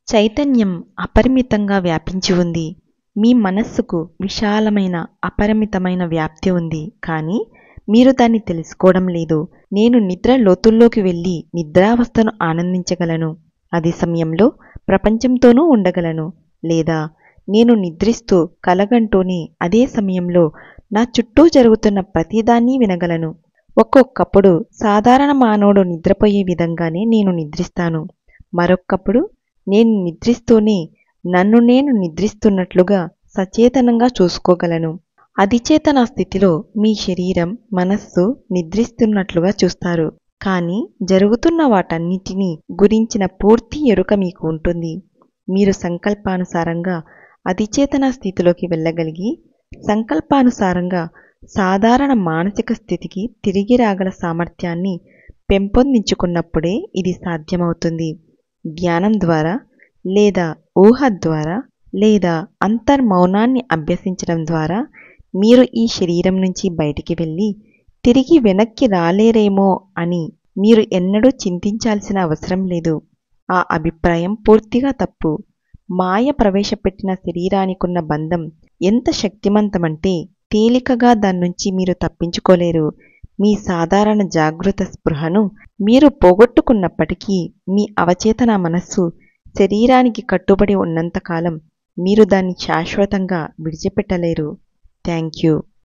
చైతన్యం అపరిమితంగా వ్యాపించి ఉంది. మీ మనస్సుకు విశాలమైన అపరిమితమైన వ్యాప్తి ఉంది, కానీ మీరు దాన్ని తెలుసుకోవడం లేదు. నేను నిద్ర లోతుల్లోకి వెళ్ళి నిద్రావస్థను ఆనందించగలను. అది సమయంలో ప్రపంచంతోనూ ఉండగలను. లేదా నేను నిద్రిస్తూ కలగంటూనే అదే సమయంలో నా చుట్టూ జరుగుతున్న ప్రతిదాన్ని వినగలను. ఒక్కొక్కప్పుడు సాధారణ మానవుడు నిద్రపోయే విధంగానే నేను నిద్రిస్తాను. మరొక్కప్పుడు నేను నిద్రిస్తూనే నన్ను నేను నిద్రిస్తున్నట్లుగా సచేతనంగా చూసుకోగలను. అధిచేతన స్థితిలో మీ శరీరం, మనస్సు నిద్రిస్తున్నట్లుగా చూస్తారు. కానీ జరుగుతున్న వాటన్నిటినీ గురించిన పూర్తి ఎరుక మీకు ఉంటుంది. మీరు సంకల్పానుసారంగా అధిచేతన స్థితిలోకి వెళ్ళగలిగి సంకల్పానుసారంగా సాధారణ మానసిక స్థితికి తిరిగి రాగల సామర్థ్యాన్ని పెంపొందించుకున్నప్పుడే ఇది సాధ్యమవుతుంది. ధ్యానం ద్వారా లేదా ఊహ ద్వారా లేదా అంతర్మౌనాన్ని అభ్యసించడం ద్వారా మీరు ఈ శరీరం నుంచి బయటికి వెళ్ళి తిరిగి వెనక్కి రాలేరేమో అని మీరు ఎన్నడూ చింతించాల్సిన అవసరం లేదు. ఆ అభిప్రాయం పూర్తిగా తప్పు. మాయ ప్రవేశపెట్టిన శరీరానికున్న బంధం ఎంత శక్తిమంతమంటే తేలికగా దాన్నుంచి మీరు తప్పించుకోలేరు. మీ సాధారణ జాగృత స్పృహను మీరు పోగొట్టుకున్నప్పటికీ మీ అవచేతన మనస్సు శరీరానికి కట్టుబడి ఉన్నంతకాలం మీరు దాన్ని శాశ్వతంగా విడిచిపెట్టలేరు. Thank you.